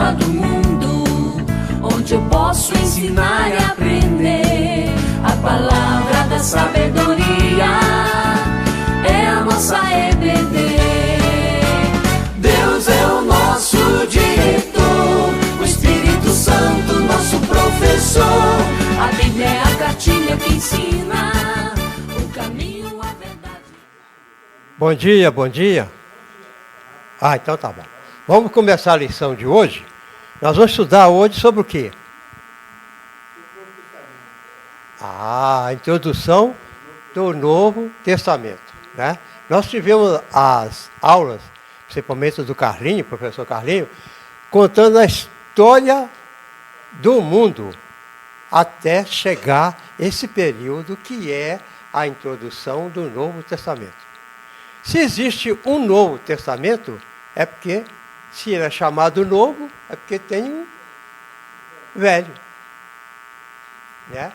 escola do mundo, onde eu posso ensinar e aprender. A palavra da sabedoria é a nossa EBD. Deus é o nosso diretor, o Espírito Santo nosso professor. A Bíblia é a cartilha que ensina o caminho, a verdade. Bom dia, bom dia. Então tá bom. Vamos começar a lição de hoje. Nós vamos estudar hoje sobre o quê? A introdução do Novo Testamento, né? Nós tivemos as aulas, principalmente do Carlinho, professor Carlinho, contando a história do mundo até chegar esse período que é a introdução do Novo Testamento. Se existe um Novo Testamento, é porque, se ele é chamado novo, é porque tem um velho. Né?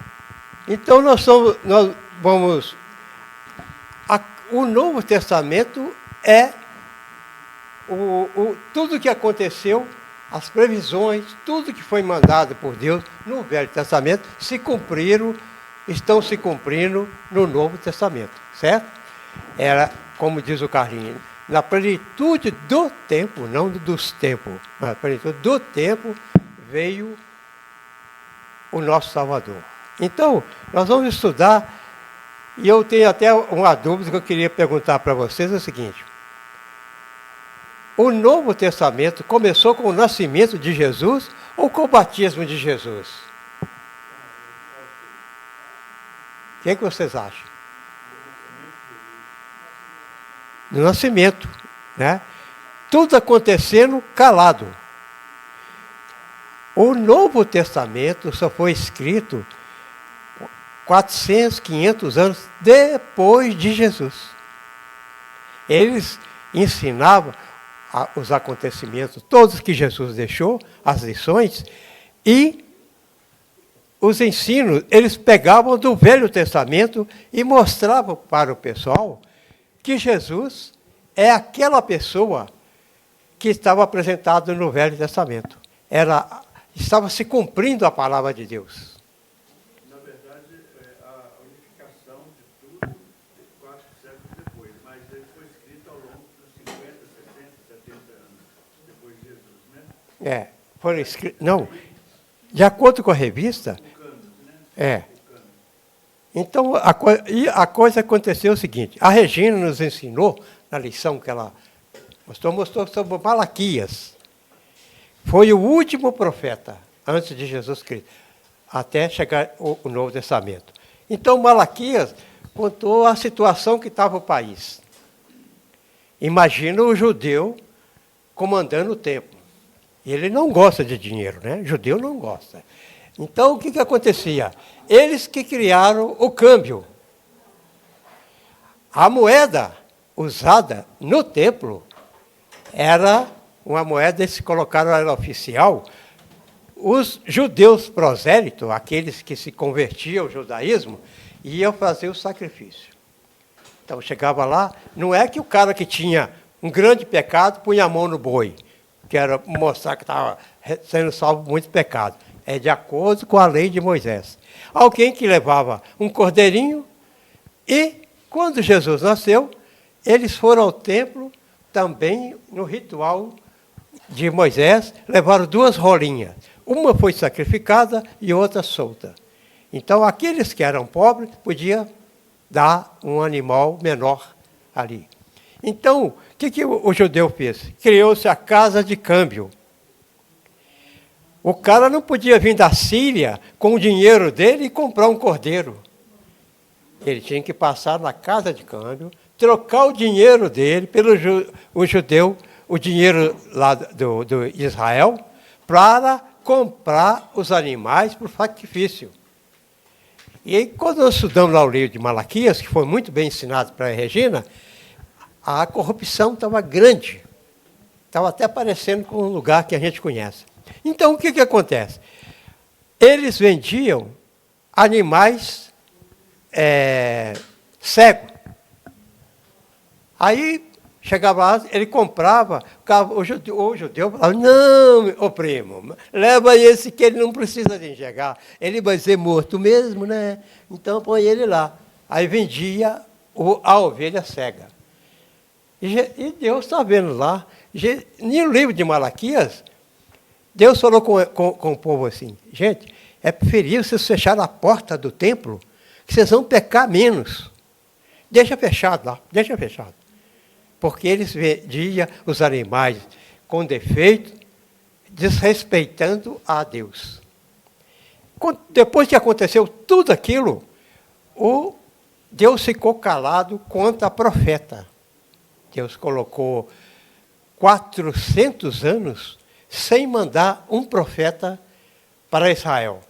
Então, o Novo Testamento é tudo que aconteceu, as previsões, tudo que foi mandado por Deus no Velho Testamento estão se cumprindo no Novo Testamento, certo? Era, como diz o Carlinhos, na plenitude do tempo, não dos tempos, mas na plenitude do tempo veio o nosso Salvador. Então, nós vamos estudar, e eu tenho até uma dúvida que eu queria perguntar para vocês, é o seguinte: o Novo Testamento começou com o nascimento de Jesus ou com o batismo de Jesus? O que vocês acham? No nascimento, né? Tudo acontecendo calado. O Novo Testamento só foi escrito 400, 500 anos depois de Jesus. Eles ensinavam os acontecimentos, todos que Jesus deixou, as lições, e os ensinos, eles pegavam do Velho Testamento e mostravam para o pessoal que Jesus é aquela pessoa que estava apresentada no Velho Testamento. Estava se cumprindo a palavra de Deus. Na verdade, a unificação de tudo 4 séculos depois, mas ele foi escrito ao longo dos 50, 60, 70 anos depois de Jesus, né? Foram escritos. Não, de acordo com a revista. Então, a coisa aconteceu o seguinte: a Regina nos ensinou, na lição que ela mostrou sobre Malaquias. Foi o último profeta, antes de Jesus Cristo, até chegar o Novo Testamento. Então, Malaquias contou a situação que estava o país. Imagina o judeu comandando o templo. Ele não gosta de dinheiro, né? O judeu não gosta. Então, o que acontecia? Eles que criaram o câmbio. A moeda usada no templo era uma moeda, eles colocaram ela oficial. Os judeus prosélitos, aqueles que se convertiam ao judaísmo, iam fazer o sacrifício. Então, chegava lá, não é que o cara que tinha um grande pecado punha a mão no boi, que era mostrar que estava sendo salvo muito pecado. É de acordo com a lei de Moisés. Alguém que levava um cordeirinho e, quando Jesus nasceu, eles foram ao templo, também no ritual de Moisés, levaram 2 rolinhas. Uma foi sacrificada e outra solta. Então, aqueles que eram pobres podiam dar um animal menor ali. Então, o que o judeu fez? Criou-se a casa de câmbio. O cara não podia vir da Síria com o dinheiro dele e comprar um cordeiro. Ele tinha que passar na casa de câmbio, trocar o dinheiro dele pelo o judeu, o dinheiro lá do Israel, para comprar os animais para o sacrifício. E aí, quando nós estudamos lá o livro de Malaquias, que foi muito bem ensinado para a Regina, a corrupção estava grande. Estava até parecendo com um lugar que a gente conhece. Então, o que acontece? Eles vendiam animais cegos. Aí Chegava lá, ele comprava, o judeu falava, não, ô primo, leva esse que ele não precisa de enxergar, ele vai ser morto mesmo, né? Então põe ele lá. Aí vendia a ovelha cega. E Deus está vendo lá, no livro de Malaquias, Deus falou com o povo assim, gente, é preferível vocês fecharem a porta do templo, que vocês vão pecar menos. Deixa fechado lá, deixa fechado. Porque eles vendiam os animais com defeito, desrespeitando a Deus. Depois que aconteceu tudo aquilo, Deus ficou calado quanto a profeta. Deus colocou 400 anos sem mandar um profeta para Israel.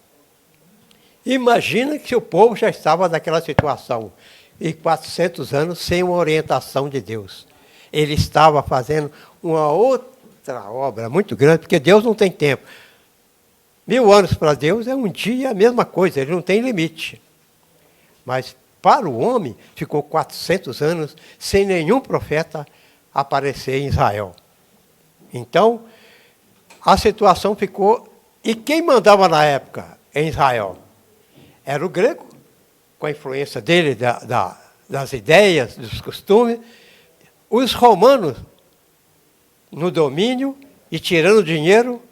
Imagina que o povo já estava naquela situação, e 400 anos sem uma orientação de Deus. Ele estava fazendo uma outra obra muito grande, porque Deus não tem tempo. 1000 anos para Deus é um dia a mesma coisa, ele não tem limite. Mas para o homem, ficou 400 anos sem nenhum profeta aparecer em Israel. Então, a situação ficou... E quem mandava na época em Israel? Era o grego, com a influência dele, das ideias, dos costumes. Os romanos, no domínio e tirando dinheiro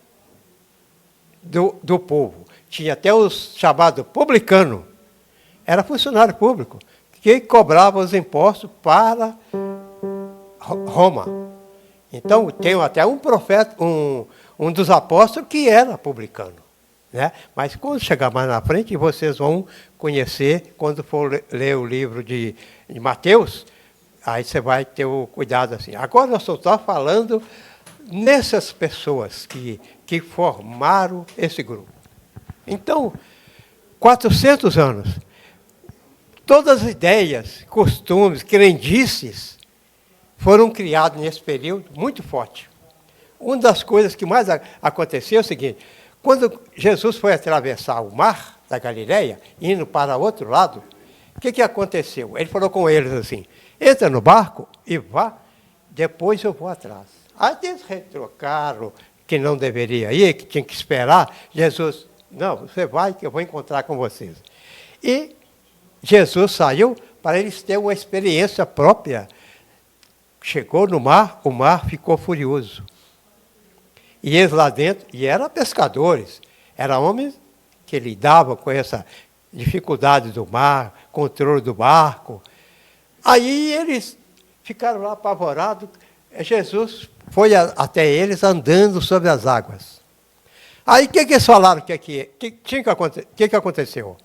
do povo. Tinha até os chamados publicanos. Era funcionário público, que cobrava os impostos para Roma. Então, tem até um profeta, um dos apóstolos que era publicano. Né? Mas quando chegar mais na frente, vocês vão conhecer, quando for ler o livro de Mateus, aí você vai ter o cuidado assim. Agora eu só estou falando nessas pessoas que formaram esse grupo. Então, 400 anos, todas as ideias, costumes, crendices foram criados nesse período muito forte. Uma das coisas que mais aconteceu é o seguinte, quando Jesus foi atravessar o mar da Galileia, indo para o outro lado, o que aconteceu? Ele falou com eles assim, entra no barco e vá, depois eu vou atrás. Aí eles retrocaram que não deveria ir, que tinha que esperar. Jesus, não, você vai que eu vou encontrar com vocês. E Jesus saiu para eles terem uma experiência própria. Chegou no mar, o mar ficou furioso. E eles lá dentro, e eram pescadores, eram homens que lidavam com essa dificuldade do mar, controle do barco. Aí eles ficaram lá apavorados. Jesus foi até eles andando sobre as águas. Aí o que eles falaram que aconteceu?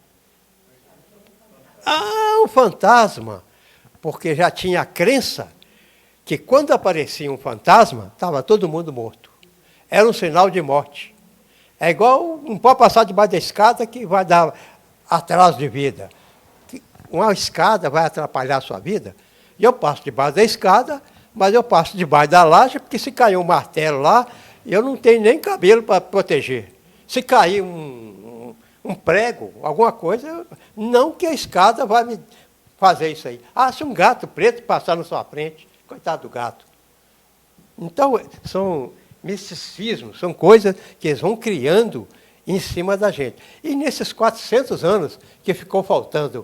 Um fantasma, porque já tinha a crença que quando aparecia um fantasma, estava todo mundo morto. Era um sinal de morte. É igual, não pode passar debaixo da escada que vai dar atraso de vida. Uma escada vai atrapalhar a sua vida. E eu passo debaixo da escada, mas eu passo debaixo da laje, porque se cair um martelo lá, eu não tenho nem cabelo para proteger. Se cair um prego, alguma coisa, não que a escada vai me fazer isso aí. Se um gato preto passar na sua frente, coitado do gato. Então, são misticismos, são coisas que eles vão criando em cima da gente. E nesses 400 anos que ficou faltando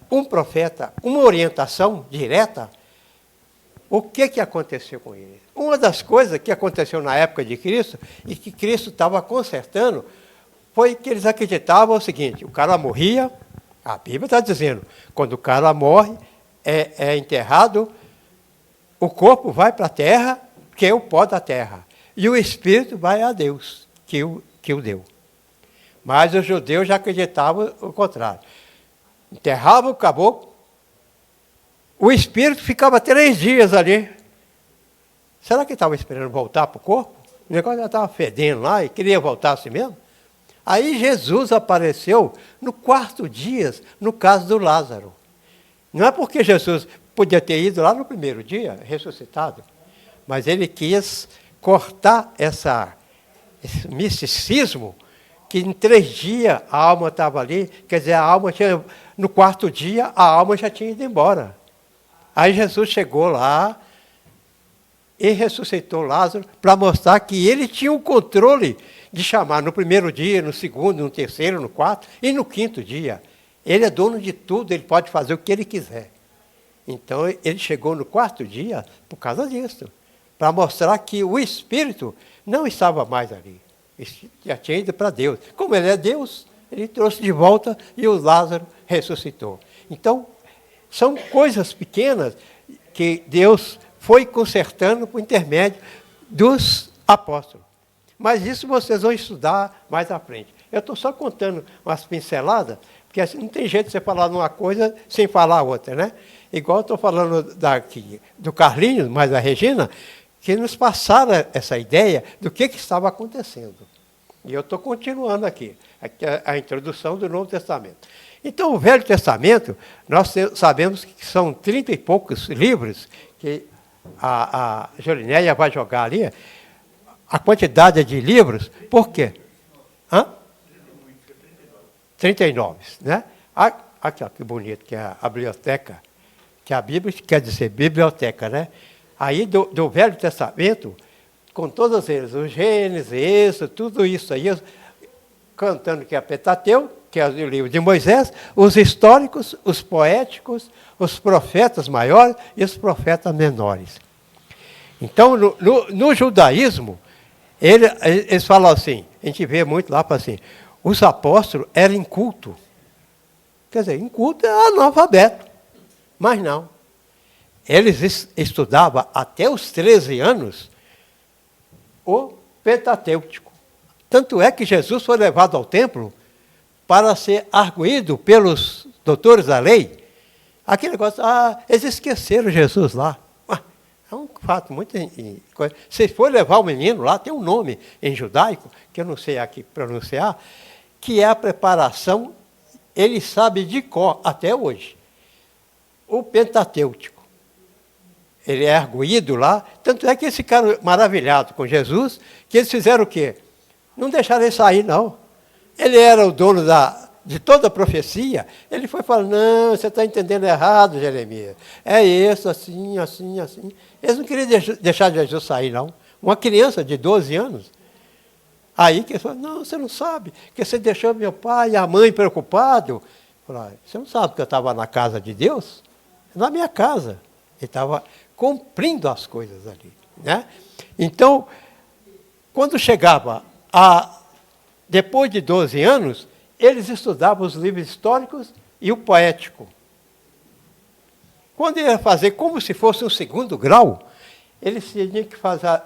um profeta, uma orientação direta, o que aconteceu com ele? Uma das coisas que aconteceu na época de Cristo, e que Cristo estava consertando, foi que eles acreditavam o seguinte, o cara morria, a Bíblia está dizendo, quando o cara morre, é enterrado, o corpo vai para a terra, que é o pó da terra, e o espírito vai a Deus, que o deu. Mas os judeus já acreditavam o contrário. Enterrava o caboclo, o espírito ficava 3 dias ali. Será que ele estava esperando voltar para o corpo? O negócio já estava fedendo lá e queria voltar assim mesmo. Aí Jesus apareceu no 4º dia, no caso do Lázaro. Não é porque Jesus podia ter ido lá no 1º dia, ressuscitado, mas ele quis cortar esse misticismo, que em 3 dias a alma estava ali, quer dizer, a alma tinha, no 4º dia a alma já tinha ido embora. Aí Jesus chegou lá e ressuscitou Lázaro para mostrar que ele tinha o controle de chamar no primeiro dia, no segundo, no terceiro, no quarto e no quinto dia. Ele é dono de tudo, ele pode fazer o que ele quiser. Então, ele chegou no quarto dia por causa disso, para mostrar que o Espírito não estava mais ali. Já tinha ido para Deus. Como ele é Deus, ele trouxe de volta e o Lázaro ressuscitou. Então, são coisas pequenas que Deus foi consertando por intermédio dos apóstolos. Mas isso vocês vão estudar mais à frente. Eu estou só contando umas pinceladas, porque assim, não tem jeito de você falar uma coisa sem falar outra, né? Igual eu estou falando do Carlinhos, mais da Regina, que nos passaram essa ideia do que estava acontecendo. E eu estou continuando aqui a introdução do Novo Testamento. Então, o Velho Testamento, nós sabemos que são 30 e poucos livros, que a Jolinéia vai jogar ali, a quantidade de livros, por quê? 39, né? Aqui, ó, que bonito, que é a biblioteca, que a Bíblia quer dizer biblioteca, né? Aí, do Velho Testamento, com todos eles, o Gênesis, Êxodo, tudo isso aí, cantando que é Pentateuco, que é o livro de Moisés, os históricos, os poéticos, os profetas maiores e os profetas menores. Então, no judaísmo, eles falam assim, a gente vê muito lá, assim, os apóstolos eram incultos. Quer dizer, inculto é analfabeto, mas não. Eles estudavam até os 13 anos o Pentateuco. Tanto é que Jesus foi levado ao templo para ser arguído pelos doutores da lei. Aquele negócio, eles esqueceram Jesus lá. É um fato muito... Se for levar o menino lá, tem um nome em judaico, que eu não sei aqui pronunciar, que é a preparação, ele sabe de cor, até hoje, o Pentateuco. Ele é arguído lá, tanto é que eles ficaram maravilhados com Jesus, que eles fizeram o quê? Não deixaram ele sair, não. Ele era o dono de toda a profecia. Ele foi falando, não, você está entendendo errado, Jeremias. É isso, assim, assim, assim. Eles não queriam deixar Jesus sair, não. Uma criança de 12 anos. Aí que ele falou, não, você não sabe, que você deixou meu pai e a mãe preocupados. Você não sabe que eu estava na casa de Deus? Na minha casa. Ele estava cumprindo as coisas ali, né? Então, quando chegava depois de 12 anos, eles estudavam os livros históricos e o poético. Quando ia fazer como se fosse um segundo grau, eles tinham que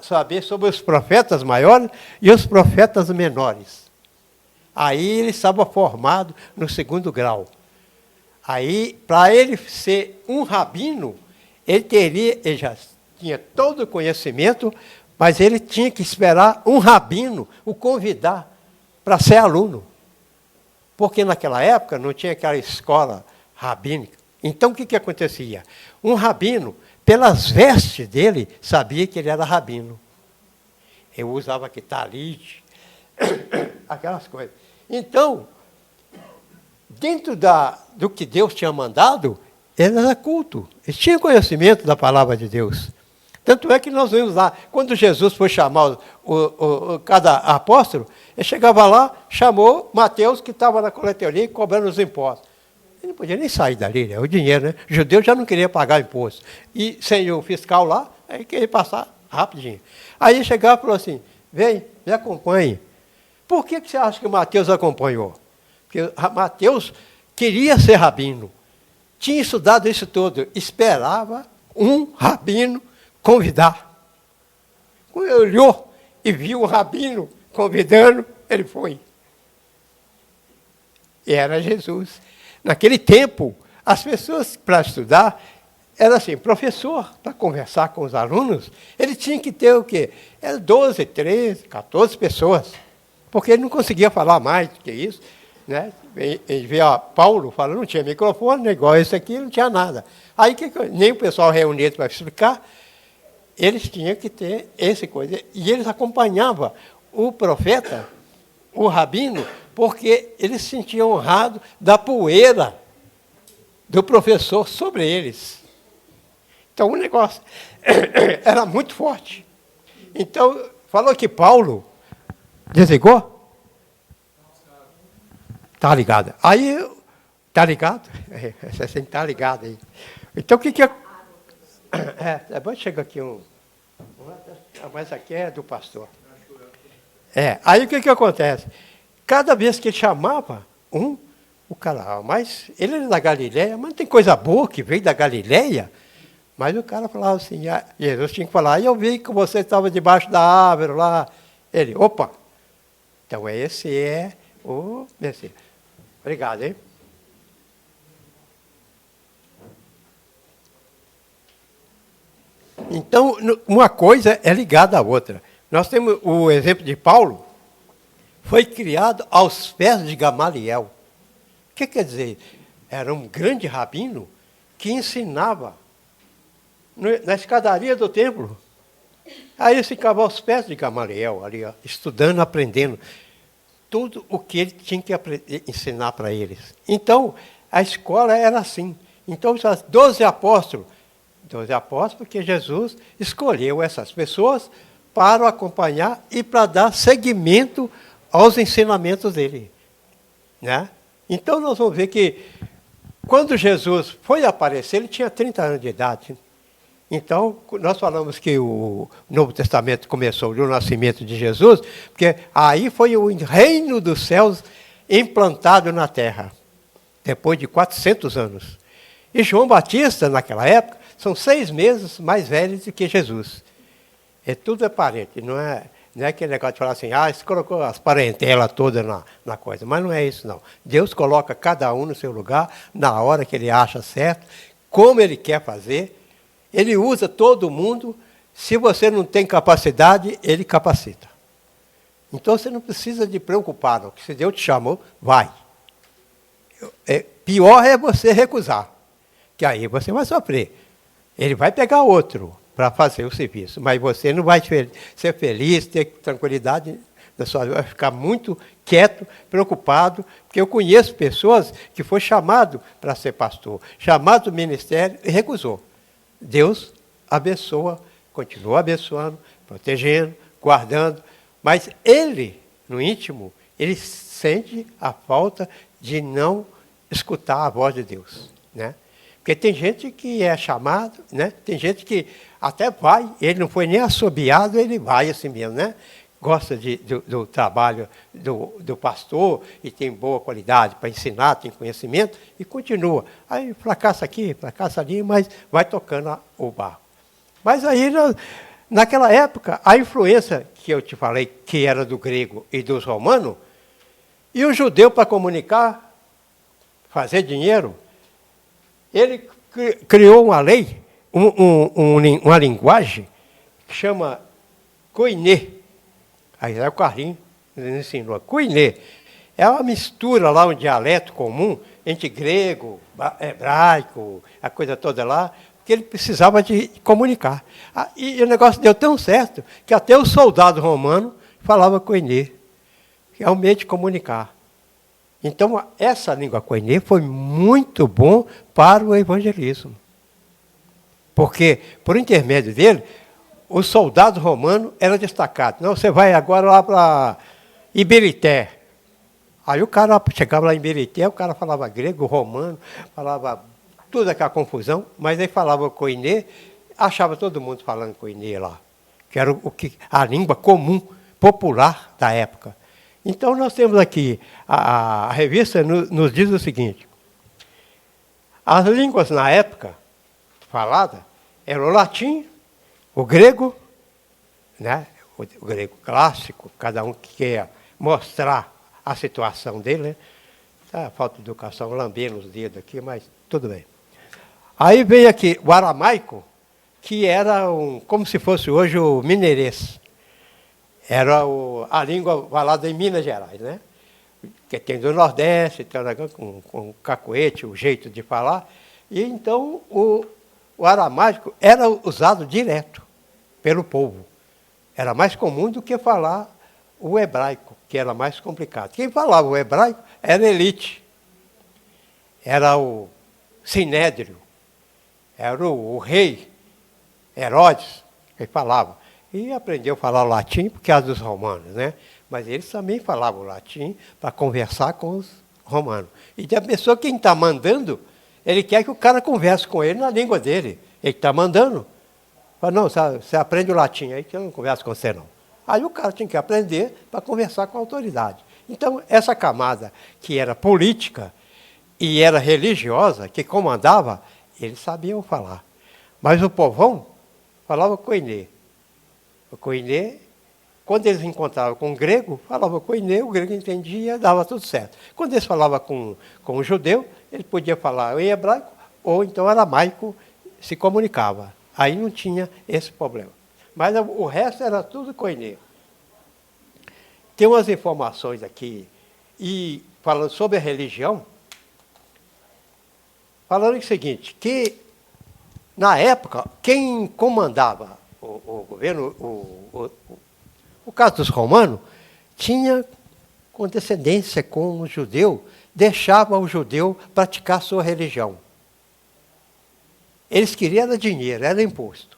saber sobre os profetas maiores e os profetas menores. Aí ele estava formado no segundo grau. Aí, para ele ser um rabino, ele já tinha todo o conhecimento, mas ele tinha que esperar um rabino o convidar para ser aluno. Porque naquela época não tinha aquela escola rabínica. Então, o que acontecia? Um rabino, pelas vestes dele, sabia que ele era rabino. Eu usava aqui talite, aquelas coisas. Então, dentro do que Deus tinha mandado, ele era culto. Ele tinha conhecimento da palavra de Deus. Tanto é que nós vimos lá, quando Jesus foi chamar cada apóstolo, ele chegava lá, chamou Mateus, que estava na coletoria, cobrando os impostos. Ele não podia nem sair dali, né? O dinheiro, né? O judeu já não queria pagar imposto. E sem o fiscal lá, aí queria passar rapidinho. Aí ele chegava e falou assim, vem, me acompanhe. Por que você acha que Mateus acompanhou? Porque Mateus queria ser rabino. Tinha estudado isso todo. Esperava um rabino convidar. Quando ele olhou e viu o rabino convidando, ele foi. E era Jesus. Naquele tempo, as pessoas para estudar, era assim, professor, para conversar com os alunos, ele tinha que ter o quê? Era 12, 13, 14 pessoas. Porque ele não conseguia falar mais do que isso. Né? Ele vê Paulo falando, não tinha microfone, né? Igual esse aqui, não tinha nada. Aí nem o pessoal reunido para explicar, eles tinham que ter essa coisa. E eles acompanhavam o profeta, o rabino, porque eles se sentiam honrados da poeira do professor sobre eles. Então o negócio era muito forte. Então, falou que Paulo desligou? Tá ligado. Aí, tá ligado? Você tem que estar ligado aí. Então, o que é... É bom chegar aqui mas aqui é do pastor. Aí o que acontece? Cada vez que ele chamava o cara, mas ele era da Galileia, mas não tem coisa boa que veio da Galileia. Mas o cara falava assim, Jesus tinha que falar, eu vi que você estava debaixo da árvore lá. Ele, opa, então esse é o Messias. Obrigado, hein? Então, uma coisa é ligada à outra. Nós temos o exemplo de Paulo, foi criado aos pés de Gamaliel. O que quer dizer? Era um grande rabino que ensinava na escadaria do templo. Aí ele ficava aos pés de Gamaliel, ali, ó, estudando, aprendendo tudo o que ele tinha que ensinar para eles. Então, a escola era assim. Então, os 12 apóstolos porque Jesus escolheu essas pessoas para o acompanhar e para dar seguimento aos ensinamentos dele. Né? Então, nós vamos ver que quando Jesus foi aparecer, ele tinha 30 anos de idade. Então, nós falamos que o Novo Testamento começou no nascimento de Jesus, porque aí foi o reino dos céus implantado na terra, depois de 400 anos. E João Batista, naquela época, são 6 meses mais velhos do que Jesus. Tudo é parente, não é aquele negócio de falar assim, você colocou as parentelas todas na coisa. Mas não é isso, não. Deus coloca cada um no seu lugar, na hora que ele acha certo, como ele quer fazer. Ele usa todo mundo. Se você não tem capacidade, ele capacita. Então você não precisa de preocupar, não. Que se Deus te chamou, vai. Pior é você recusar, que aí você vai sofrer. Ele vai pegar outro para fazer o serviço, mas você não vai ser feliz, ter tranquilidade na sua vida, vai ficar muito quieto, preocupado, porque eu conheço pessoas que foi chamado para ser pastor, chamado do ministério e recusou. Deus abençoa, continua abençoando, protegendo, guardando, mas ele, no íntimo, ele sente a falta de não escutar a voz de Deus, né? Porque tem gente que é chamado, né? Tem gente que até vai, ele não foi nem assobiado, ele vai assim mesmo, né? Gosta do trabalho do pastor e tem boa qualidade para ensinar, tem conhecimento e continua. Aí fracassa aqui, fracassa ali, mas vai tocando o barco. Mas aí, naquela época, a influência que eu te falei, que era do grego e dos romanos, e o judeu para comunicar, fazer dinheiro, ele criou uma lei, uma linguagem que chama koiné. Aí é o Carlinhos ensinou. Koiné é uma mistura lá, um dialeto comum entre grego, hebraico, a coisa toda lá, que ele precisava de comunicar. E o negócio deu tão certo que até o soldado romano falava koiné, que é um meio de comunicar. Então, essa língua koiné foi muito bom para o evangelismo. Porque, por intermédio dele, o soldado romano era destacado. Não, você vai agora lá para Iberité. Aí o cara chegava lá em Iberité, o cara falava grego, romano, falava toda aquela confusão, mas aí falava koiné, achava todo mundo falando koiné lá, que era a língua comum, popular da época. Então, nós temos aqui, a revista nos diz o seguinte, as línguas na época faladas eram o latim, o grego, né? O grego clássico, cada um que quer mostrar a situação dele, né? Falta de educação, lambendo os dedos aqui, mas tudo bem. Aí vem aqui o aramaico, que era como se fosse hoje o mineirês. Era a língua falada em Minas Gerais, né? Que tem do Nordeste, tem com cacuete, o jeito de falar. E então o aramaico era usado direto pelo povo. Era mais comum do que falar o hebraico, que era mais complicado. Quem falava o hebraico era elite. Era o sinédrio, era o rei Herodes, ele falava. E aprendeu a falar latim por causa dos romanos, né? Mas eles também falavam latim para conversar com os romanos. E a pessoa, quem está mandando, ele quer que o cara converse com ele na língua dele. Ele está mandando. Fala, não, você aprende o latim, aí que eu não converso com você, não. Aí o cara tinha que aprender para conversar com a autoridade. Então, essa camada que era política e era religiosa, que comandava, eles sabiam falar. Mas o povão falava koiné. O koiné, quando eles encontravam com o grego, falava koiné, o grego entendia, dava tudo certo. Quando eles falavam com o judeu, ele podia falar em hebraico ou então aramaico, se comunicava. Aí não tinha esse problema. Mas o resto era tudo koiné. Tem umas informações aqui, e falando sobre a religião, falando o seguinte, que na época, quem comandava o governo, o caso dos romanos, tinha condescendência com o judeu, deixava o judeu praticar sua religião. Eles queriam era dinheiro, era imposto.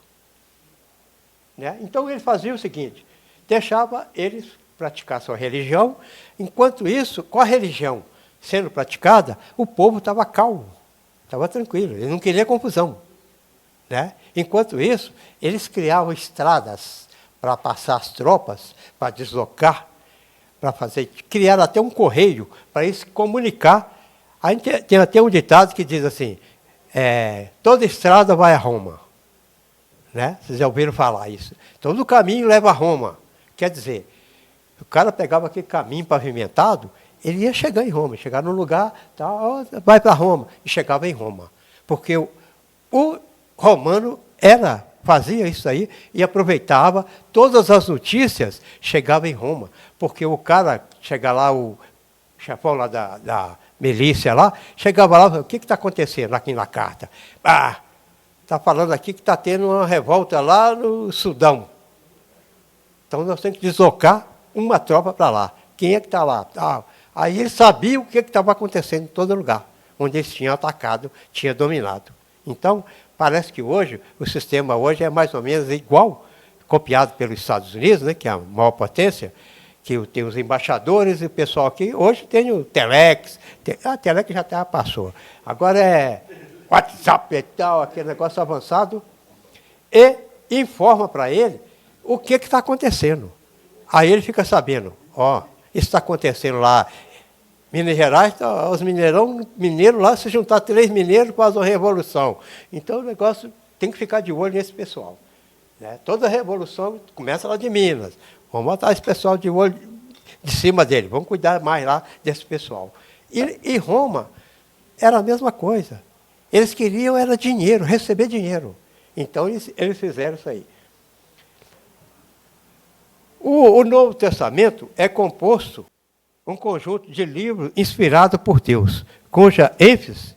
Né? Então ele fazia o seguinte, deixava eles praticar sua religião, enquanto isso, com a religião sendo praticada, o povo estava calmo, estava tranquilo, ele não queria confusão. Né? Enquanto isso, eles criavam estradas para passar as tropas, para deslocar, para fazer, criaram até um correio para eles se comunicar. Aí tem até um ditado que diz assim, toda estrada vai a Roma. Né? Vocês já ouviram falar isso. Todo caminho leva a Roma. Quer dizer, o cara pegava aquele caminho pavimentado, ele ia chegar em Roma, chegar num lugar, vai para Roma, e chegava em Roma. Porque o romano fazia isso aí e aproveitava, todas as notícias chegavam em Roma. Porque o cara, chega lá, o chefão lá da milícia lá, chegava lá, o que está acontecendo aqui na carta? Está falando aqui que está tendo uma revolta lá no Sudão. Então nós temos que deslocar uma tropa para lá. Quem é que está lá? Aí eles sabiam o que estava acontecendo em todo lugar, onde eles tinham atacado, tinham dominado. Então, parece que hoje, o sistema hoje é mais ou menos igual, copiado pelos Estados Unidos, né, que é a maior potência, que tem os embaixadores e o pessoal aqui. Hoje tem o Telex, a Telex já até passou. Agora é WhatsApp e tal, aquele negócio avançado, e informa para ele o que está acontecendo. Aí ele fica sabendo, isso está acontecendo lá. Minas Gerais, os mineiros lá, se juntar 3 mineiros, faz uma revolução. Então o negócio tem que ficar de olho nesse pessoal. Né? Toda revolução começa lá de Minas. Vamos botar esse pessoal de olho de cima dele, vamos cuidar mais lá desse pessoal. E Roma era a mesma coisa. Eles queriam era dinheiro, receber dinheiro. Então eles fizeram isso aí. O Novo Testamento é composto um conjunto de livros inspirados por Deus, cuja ênfase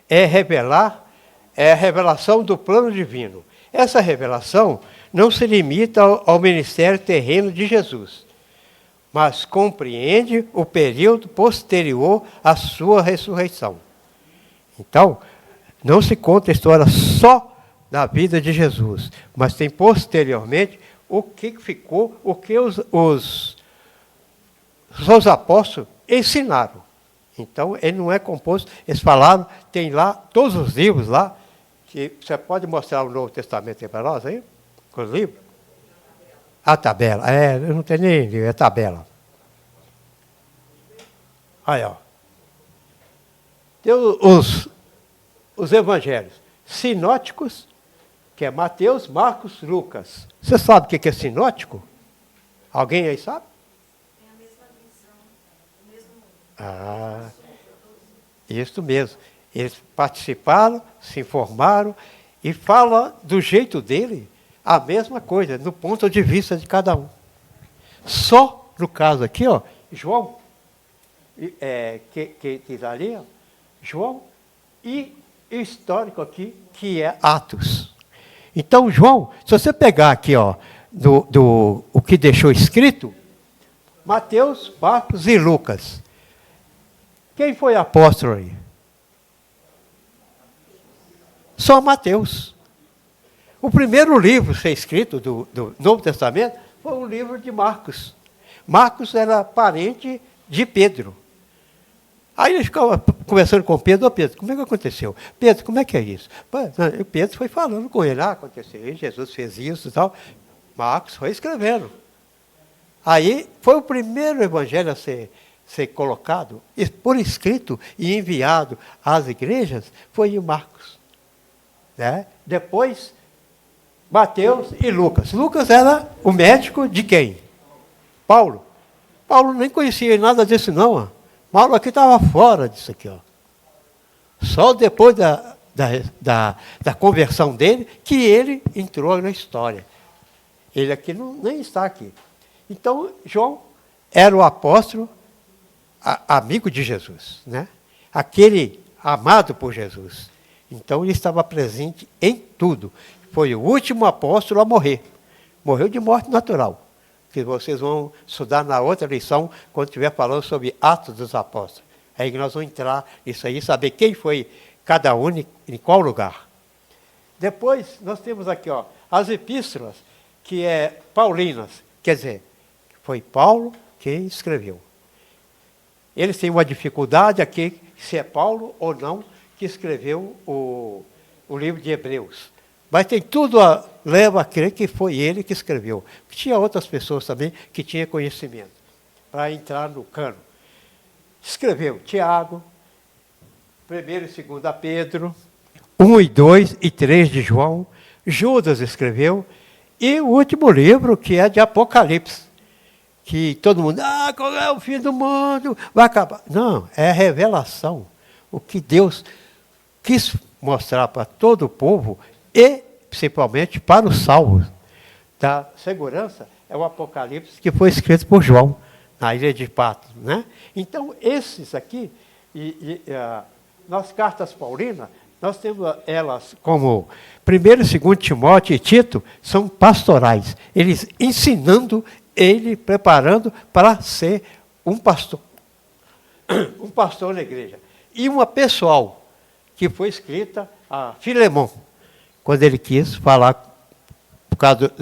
é a revelação do plano divino. Essa revelação não se limita ao ministério terreno de Jesus, mas compreende o período posterior à sua ressurreição. Então, não se conta a história só da vida de Jesus, mas tem posteriormente o que ficou, o que os apóstolos ensinaram. Então, ele não é composto, eles falaram, tem lá, todos os livros lá, que você pode mostrar o Novo Testamento aí para nós, aí, com os livros? A tabela, eu não tenho nem livro, é tabela. Aí, ó. Tem os evangelhos sinóticos, que é Mateus, Marcos, Lucas. Você sabe o que é sinótico? Alguém aí sabe? É a mesma visão, o mesmo... Isso mesmo. Eles participaram, se informaram e falam do jeito dele a mesma coisa, do ponto de vista de cada um. Só no caso aqui, ó, João, que está ali, ó, João, e o histórico aqui, que é Atos. Então, João, se você pegar aqui, ó, o que deixou escrito, Mateus, Marcos e Lucas. Quem foi apóstolo aí? Só Mateus. O primeiro livro a ser escrito do Novo Testamento foi o livro de Marcos. Marcos era parente de Pedro. Aí ele ficava conversando com Pedro: Pedro, como é que aconteceu? Pedro, como é que é isso? E Pedro foi falando com ele: aconteceu isso, Jesus fez isso e tal. Marcos foi escrevendo. Aí foi o primeiro evangelho a ser colocado, por escrito e enviado às igrejas, foi em Marcos. Né? Depois, Mateus e Lucas. Lucas era o médico de quem? Paulo. Paulo nem conhecia nada disso não. Ó. Paulo aqui estava fora disso aqui. Ó. Só depois da conversão dele que ele entrou na história. Ele aqui nem está aqui. Então, João era o apóstolo amigo de Jesus, né? Aquele amado por Jesus. Então, ele estava presente em tudo. Foi o último apóstolo a morrer. Morreu de morte natural. Que vocês vão estudar na outra lição, quando estiver falando sobre Atos dos Apóstolos. Aí nós vamos entrar nisso aí, saber quem foi cada um em qual lugar. Depois, nós temos aqui as epístolas, que é paulinas. Quer dizer, foi Paulo quem escreveu. Eles têm uma dificuldade aqui, se é Paulo ou não, que escreveu o livro de Hebreus. Mas tem tudo leva a crer que foi ele que escreveu. Tinha outras pessoas também que tinham conhecimento para entrar no cano. Escreveu Tiago, 1 e 2 Pedro, 1 e 2 e 3 de João, Judas escreveu, e o último livro, que é de Apocalipse. Que todo mundo, qual é o fim do mundo? Vai acabar. Não, é a revelação. O que Deus quis mostrar para todo o povo e, principalmente, para os salvos da segurança, é o Apocalipse que foi escrito por João, na ilha de Patmos. Né? Então, esses aqui, nas cartas paulinas, nós temos elas como 1º e 2 Timóteo e Tito, são pastorais. Eles ensinando, ele preparando para ser um pastor na igreja. E uma pessoal, que foi escrita a Filemão, quando ele quis falar por causa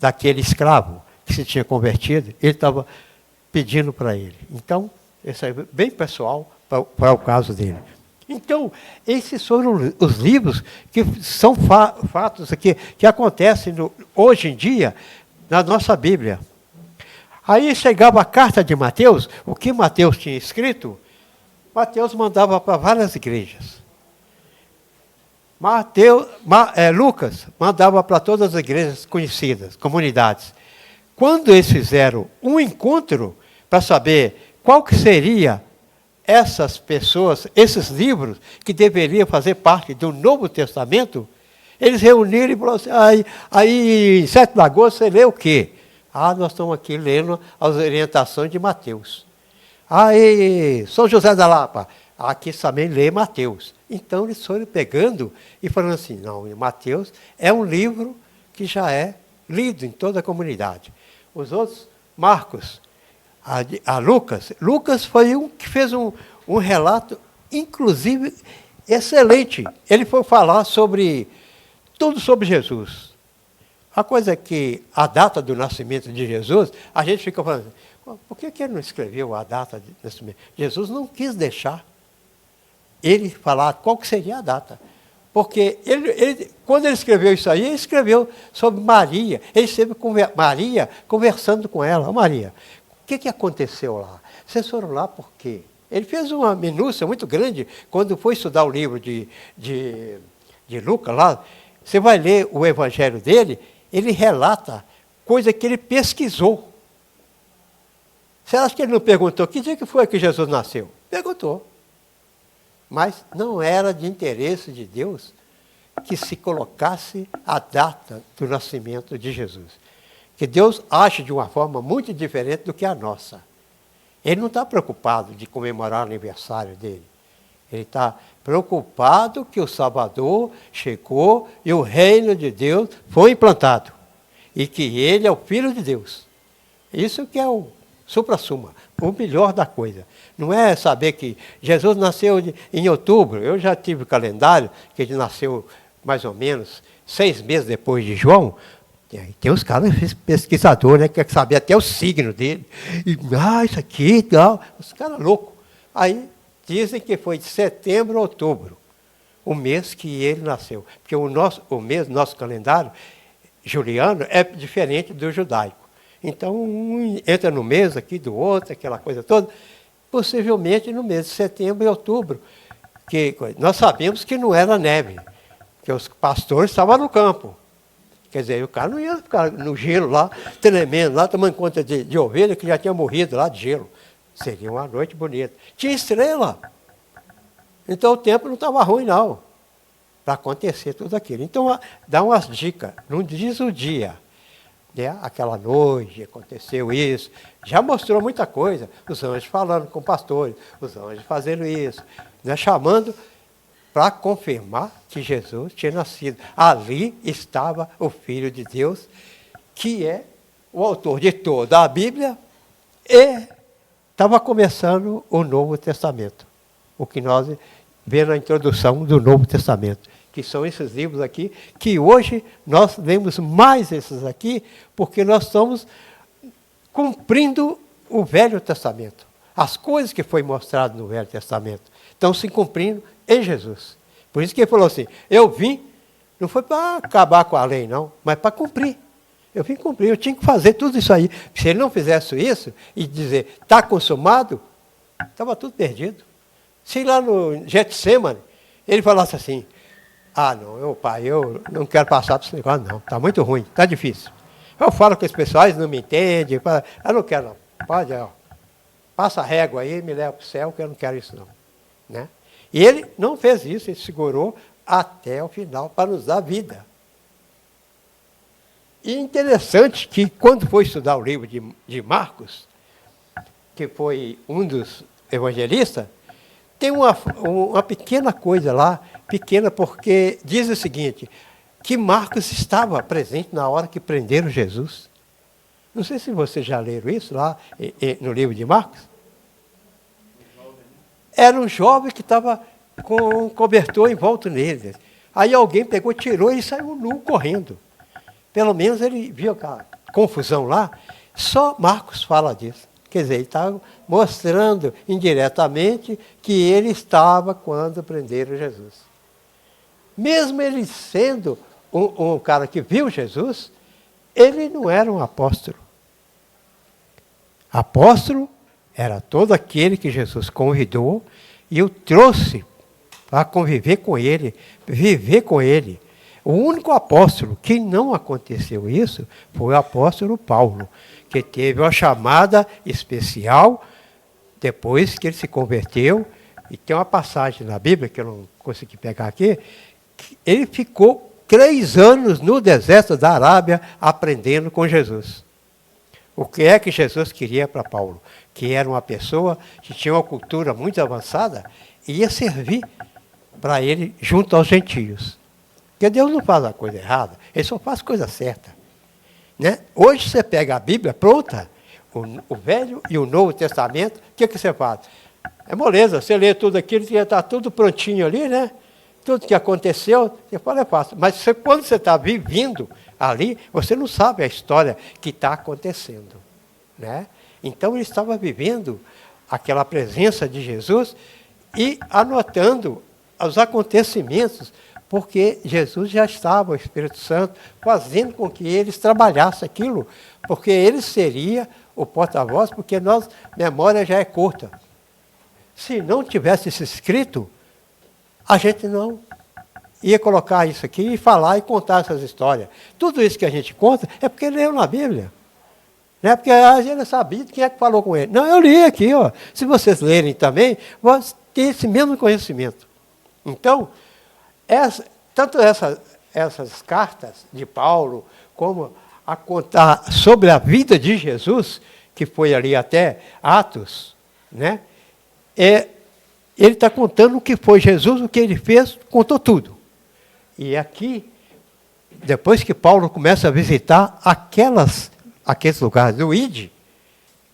daquele escravo que se tinha convertido, ele estava pedindo para ele. Então, esse é bem pessoal para o caso dele. Então, esses foram os livros que são fatos aqui, que acontecem hoje em dia, na nossa Bíblia. Aí chegava a carta de Mateus, o que Mateus tinha escrito, Mateus mandava para várias igrejas. Lucas mandava para todas as igrejas conhecidas, comunidades. Quando eles fizeram um encontro para saber qual que seria essas pessoas, esses livros que deveriam fazer parte do Novo Testamento, eles reuniram e falaram assim, aí em 7 de agosto você lê o quê? Nós estamos aqui lendo as orientações de Mateus. Aí, São José da Lapa, aqui também lê Mateus. Então eles foram pegando e falando assim, não, Mateus é um livro que já é lido em toda a comunidade. Os outros, Marcos, a Lucas foi um que fez um relato, inclusive, excelente. Ele foi falar tudo sobre Jesus. A coisa é que a data do nascimento de Jesus, a gente fica falando, por que ele não escreveu a data de nascimento? Jesus não quis deixar ele falar qual que seria a data. Porque quando ele escreveu isso aí, ele escreveu sobre Maria. Ele esteve com Maria, conversando com ela. Maria, o que aconteceu lá? Vocês foram lá por quê? Ele fez uma minúcia muito grande quando foi estudar o livro de Lucas lá. Você vai ler o evangelho dele, ele relata coisa que ele pesquisou. Você acha que ele não perguntou que dia que foi que Jesus nasceu? Perguntou. Mas não era de interesse de Deus que se colocasse a data do nascimento de Jesus. Que Deus age de uma forma muito diferente do que a nossa. Ele não está preocupado de comemorar o aniversário dele. Ele está preocupado que o Salvador chegou e o reino de Deus foi implantado. E que ele é o Filho de Deus. Isso que é o supra-suma, o melhor da coisa. Não é saber que Jesus nasceu em outubro. Eu já tive o calendário, que ele nasceu mais ou menos 6 meses depois de João, tem os caras pesquisadores, né, que querem saber até o signo dele. E, isso aqui e tal. Os caras loucos. Aí dizem que foi de setembro a outubro, o mês que ele nasceu. Porque nosso calendário juliano é diferente do judaico. Então, um entra no mês aqui do outro, aquela coisa toda, possivelmente no mês de setembro e outubro. Que nós sabemos que não era neve, porque os pastores estavam no campo. Quer dizer, o cara não ia ficar no gelo lá, tremendo lá, tomando conta de ovelha que já tinha morrido lá de gelo. Seria uma noite bonita. Tinha estrela. Então o tempo não estava ruim, não, para acontecer tudo aquilo. Então, dá umas dicas. Não diz o dia. Né? Aquela noite, aconteceu isso. Já mostrou muita coisa. Os anjos falando com pastores, os anjos fazendo isso. Né? Chamando para confirmar que Jesus tinha nascido. Ali estava o Filho de Deus, que é o autor de toda a Bíblia, e estava começando o Novo Testamento. O que nós vemos na introdução do Novo Testamento, que são esses livros aqui, que hoje nós lemos mais esses aqui, porque nós estamos cumprindo o Velho Testamento. As coisas que foi mostrado no Velho Testamento estão se cumprindo em Jesus. Por isso que ele falou assim, eu vim, não foi para acabar com a lei, não, mas para cumprir. Eu vim cumprir, eu tinha que fazer tudo isso aí. Se ele não fizesse isso e dizer, está consumado, estava tudo perdido. Se lá no Getsemane, ele falasse assim, não, pai, eu não quero passar por esse negócio, não, está muito ruim, está difícil. Eu falo com os pessoais, não me entendem, eu não quero, não. Pode, passa a régua aí, me leva para o céu, que eu não quero isso, não. Né? E ele não fez isso, ele segurou até o final para nos dar vida. E interessante que, quando foi estudar o livro de Marcos, que foi um dos evangelistas, tem uma pequena coisa lá, pequena porque diz o seguinte, que Marcos estava presente na hora que prenderam Jesus. Não sei se vocês já leram isso lá no livro de Marcos. Era um jovem que estava com um cobertor em volta nele. Aí alguém pegou, tirou e saiu nu correndo. Pelo menos ele viu aquela confusão lá. Só Marcos fala disso. Quer dizer, ele estava mostrando indiretamente que ele estava quando prenderam Jesus. Mesmo ele sendo um cara que viu Jesus, ele não era um apóstolo. Apóstolo era todo aquele que Jesus convidou e o trouxe para conviver com ele, viver com ele. O único apóstolo que não aconteceu isso foi o apóstolo Paulo, que teve uma chamada especial depois que ele se converteu. E tem uma passagem na Bíblia, que eu não consegui pegar aqui, que ele ficou 3 anos no deserto da Arábia aprendendo com Jesus. O que é que Jesus queria para Paulo? Que era uma pessoa que tinha uma cultura muito avançada e ia servir para ele junto aos gentios. Porque Deus não faz a coisa errada, Ele só faz a coisa certa. Né? Hoje você pega a Bíblia pronta, o Velho e o Novo Testamento, o que você faz? É moleza, você lê tudo aquilo, já está tudo prontinho ali, né? Tudo que aconteceu, você fala, é fácil. Mas quando você está vivendo ali, você não sabe a história que está acontecendo. Né? Então ele estava vivendo aquela presença de Jesus e anotando os acontecimentos, porque Jesus já estava, o Espírito Santo, fazendo com que eles trabalhassem aquilo, porque ele seria o porta-voz, porque nossa memória já é curta. Se não tivesse isso escrito, a gente não ia colocar isso aqui e falar e contar essas histórias. Tudo isso que a gente conta é porque leu na Bíblia. Não é porque a gente sabia quem é que falou com ele. Não, eu li aqui, ó. Se vocês lerem também, vão ter esse mesmo conhecimento. Então, tanto essas cartas de Paulo, como a contar sobre a vida de Jesus, que foi ali até Atos, né? Ele está contando o que foi Jesus, o que ele fez, contou tudo. E aqui, depois que Paulo começa a visitar aqueles lugares do ID,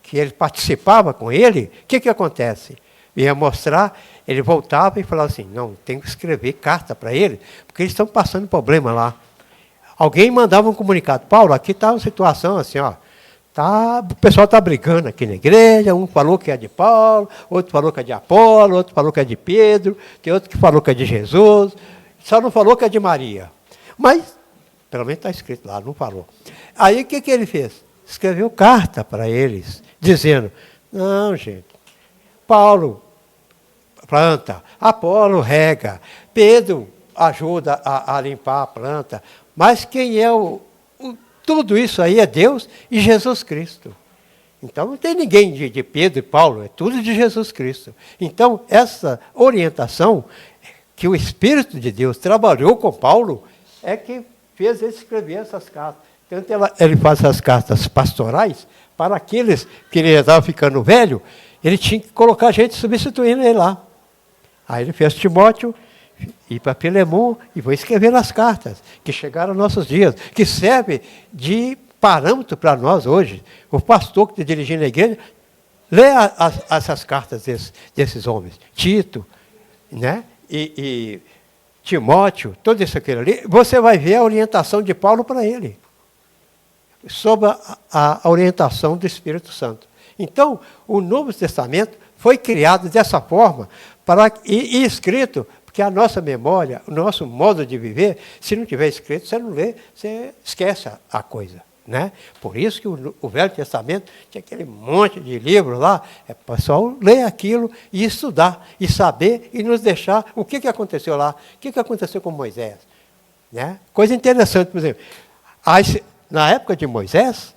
que ele participava com ele, o que acontece? Ia mostrar, ele voltava e falava assim, não, tem que escrever carta para ele, porque eles estão passando problema lá. alguém mandava um comunicado. Paulo, aqui está uma situação assim, ó. O pessoal está brigando aqui na igreja, um falou que é de Paulo, outro falou que é de Apolo, outro falou que é de Pedro, tem outro que falou que é de Jesus, só não falou que é de Maria. Mas, pelo menos está escrito lá, não falou. Aí o que ele fez? Escreveu carta para eles, dizendo, não, gente, Paulo planta, Apolo rega, Pedro ajuda a limpar a planta, mas quem é tudo isso aí é Deus e Jesus Cristo. Então não tem ninguém de Pedro e Paulo, é tudo de Jesus Cristo. Então essa orientação que o Espírito de Deus trabalhou com Paulo é que fez ele escrever essas cartas. Tanto ele faz essas cartas pastorais para aqueles que ele já estava ficando velho, ele tinha que colocar gente substituindo ele lá. Aí ele fez Timóteo, ir para Filemon e vou escrever as cartas que chegaram aos nossos dias, que serve de parâmetro para nós hoje. O pastor que está dirigindo a igreja, lê essas cartas desses homens. Tito, né? E Timóteo, todo isso aquilo ali, você vai ver a orientação de Paulo para ele, sob a orientação do Espírito Santo. Então, o Novo Testamento foi criado dessa forma e escrito, porque a nossa memória, o nosso modo de viver, se não tiver escrito, você não lê, você esquece a coisa. Né? Por isso que o Velho Testamento tinha aquele monte de livros lá, é para o pessoal ler aquilo e estudar, e saber, e nos deixar o que aconteceu lá, o que aconteceu com Moisés. Né? Coisa interessante, por exemplo, na época de Moisés,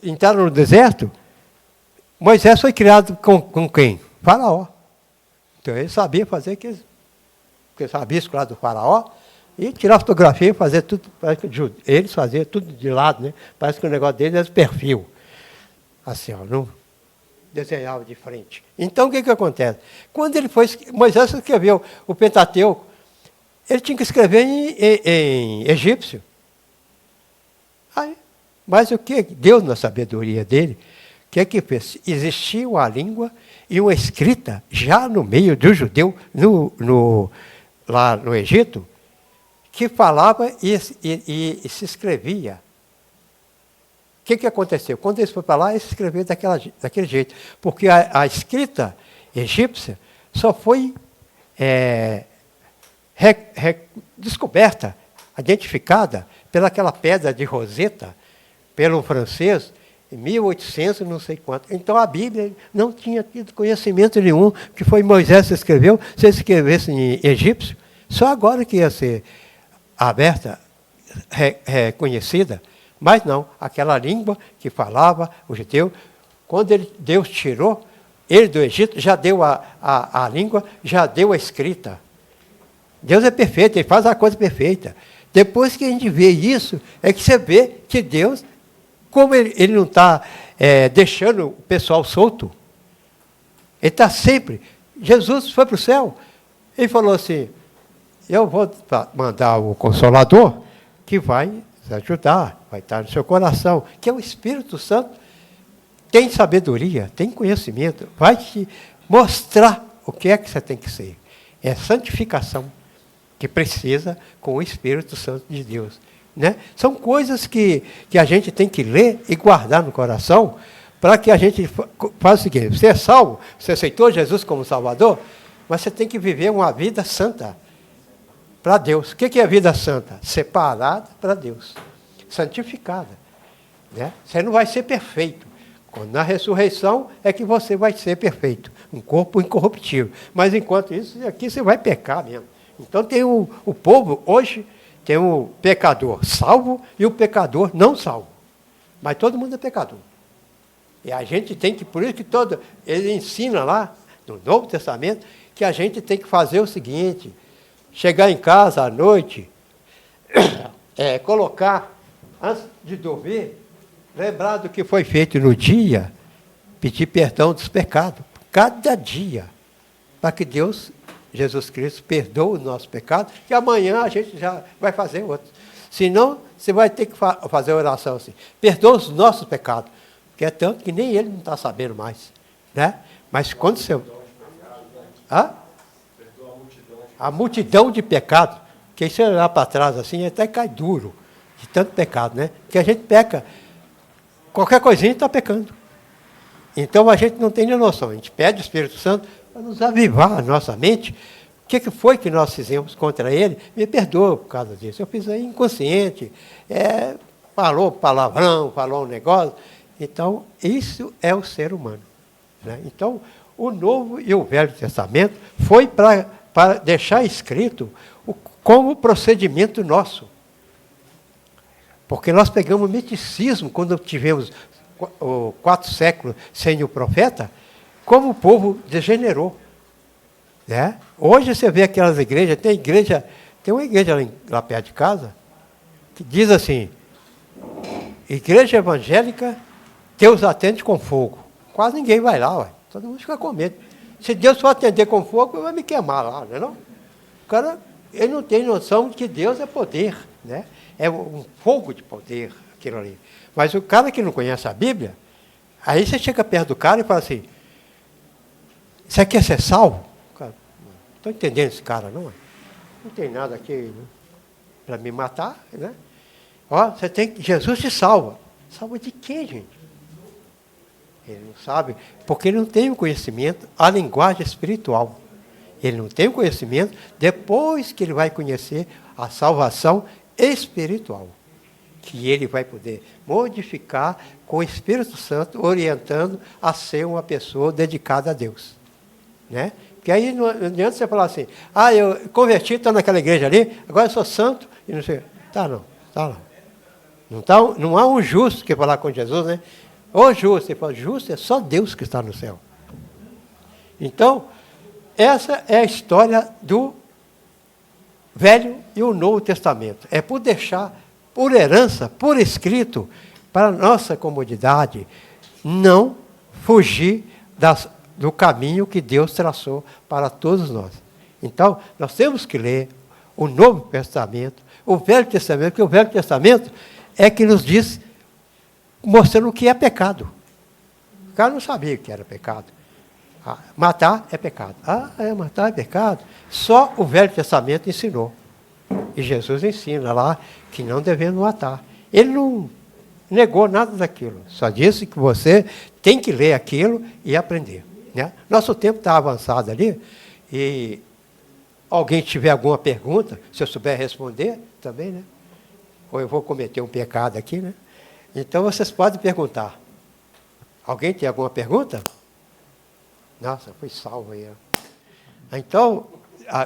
entraram no deserto, Moisés foi criado com quem? Faraó. Então ele sabia fazer aqueles rabiscos lá do Faraó, e tirar fotografia e fazer tudo, parece que eles faziam tudo de lado, né? Parece que o negócio deles era perfil. Assim, ó, não desenhava de frente. Então o que acontece? Quando Moisés escreveu o Pentateuco, ele tinha que escrever em egípcio. Mas o que Deus, na sabedoria dele, o que fez? Existia uma língua e uma escrita já no meio do judeu, lá no Egito, que falava e se escrevia. O que aconteceu? Quando eles foram para lá, eles escreveram daquele jeito. Porque a escrita egípcia só foi descoberta, identificada pelaquela pedra de Roseta, pelo francês, em 1800 não sei quanto. Então a Bíblia não tinha tido conhecimento nenhum, que foi Moisés que escreveu. Se ele escrevesse em egípcio, só agora que ia ser aberta, reconhecida, mas não, aquela língua que falava o judeu, quando Deus tirou ele do Egito, já deu a língua, já deu a escrita. Deus é perfeito, ele faz a coisa perfeita. Depois que a gente vê isso, é que você vê que Deus, como ele não está deixando o pessoal solto, ele está sempre. Jesus foi para o céu, ele falou assim, eu vou mandar o Consolador, que vai ajudar, vai estar no seu coração, que é o Espírito Santo, tem sabedoria, tem conhecimento, vai te mostrar o que é que você tem que ser. É santificação que precisa com o Espírito Santo de Deus. Né? São coisas que a gente tem que ler e guardar no coração, para que a gente faça o seguinte, você é salvo, você aceitou Jesus como Salvador, mas você tem que viver uma vida santa para Deus. O que é vida santa? Separada para Deus, santificada. Né? Você não vai ser perfeito. Quando na ressurreição é que você vai ser perfeito, um corpo incorruptível. Mas enquanto isso, aqui você vai pecar mesmo. Então tem o povo, hoje, tem o pecador salvo e o pecador não salvo. Mas todo mundo é pecador. E a gente tem que, por isso que ele ensina lá, no Novo Testamento, que a gente tem que fazer o seguinte, chegar em casa à noite, colocar, antes de dormir, lembrar do que foi feito no dia, pedir perdão dos pecados, cada dia, para que Deus, Jesus Cristo, perdoe o nosso pecado, que amanhã a gente já vai fazer outro. Senão, você vai ter que fazer a oração assim, perdoa os nossos pecados, que é tanto que nem ele não está sabendo mais. Né? Mas quando você... A multidão de pecado. Porque se olhar para trás assim, até cai duro de tanto pecado, né? Porque a gente peca, qualquer coisinha está pecando. Então a gente não tem nem noção. A gente pede o Espírito Santo para nos avivar a nossa mente. O que foi que nós fizemos contra ele? Me perdoa por causa disso. Eu fiz aí inconsciente, falou palavrão, falou um negócio. Então, isso é o ser humano. Né? Então, o Novo e o Velho Testamento foi para deixar escrito como procedimento nosso. Porque nós pegamos o misticismo quando tivemos 4 séculos sem o profeta, como o povo degenerou. Né? Hoje você vê aquelas igrejas, tem uma igreja lá perto de casa, que diz assim, igreja evangélica, Deus atende com fogo. Quase ninguém vai lá, ué. Todo mundo fica com medo. Se Deus for atender com fogo, vai me queimar lá, não é não? O cara, ele não tem noção de que Deus é poder, né? É um fogo de poder, aquilo ali. Mas o cara que não conhece a Bíblia, aí você chega perto do cara e fala assim, você quer ser salvo? Cara, não estou entendendo esse cara, não. Não tem nada aqui, né, para me matar, né? Ó, Jesus te salva. Salva de quê, gente? Ele não sabe, porque ele não tem o conhecimento, a linguagem espiritual. Ele não tem o conhecimento depois que ele vai conhecer a salvação espiritual, que ele vai poder modificar com o Espírito Santo, orientando a ser uma pessoa dedicada a Deus. Né? Porque aí não adianta você falar assim, eu converti, estou naquela igreja ali, agora eu sou santo, e não sei. Tá não. Não há um justo que falar com Jesus, né? Ô justo, ele fala, justo é só Deus que está no céu. Então, essa é a história do Velho e o Novo Testamento. É por deixar, por herança, por escrito, para a nossa comodidade, não fugir do caminho que Deus traçou para todos nós. Então, nós temos que ler o Novo Testamento, o Velho Testamento, porque o Velho Testamento é que nos diz, mostrando o que é pecado. O cara não sabia o que era pecado. Matar é pecado. Matar é pecado. Só o Velho Testamento ensinou. E Jesus ensina lá que não devemos matar. Ele não negou nada daquilo. Só disse que você tem que ler aquilo e aprender. Né? Nosso tempo está avançado ali. E alguém tiver alguma pergunta, se eu souber responder, também, né? Ou eu vou cometer um pecado aqui, né? Então, vocês podem perguntar. Alguém tem alguma pergunta? Nossa, fui salvo aí. Então,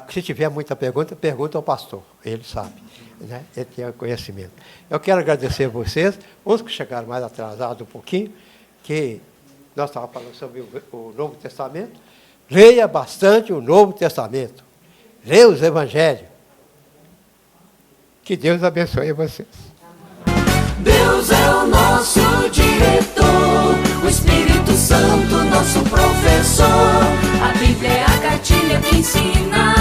se tiver muita pergunta, pergunta ao pastor. Ele sabe, né? Ele tem conhecimento. Eu quero agradecer a vocês, uns que chegaram mais atrasados um pouquinho, que nós estávamos falando sobre o Novo Testamento. Leia bastante o Novo Testamento. Leia os Evangelhos. Que Deus abençoe vocês. Deus é o nosso diretor, o Espírito Santo, nosso professor. A Bíblia é a cartilha que ensina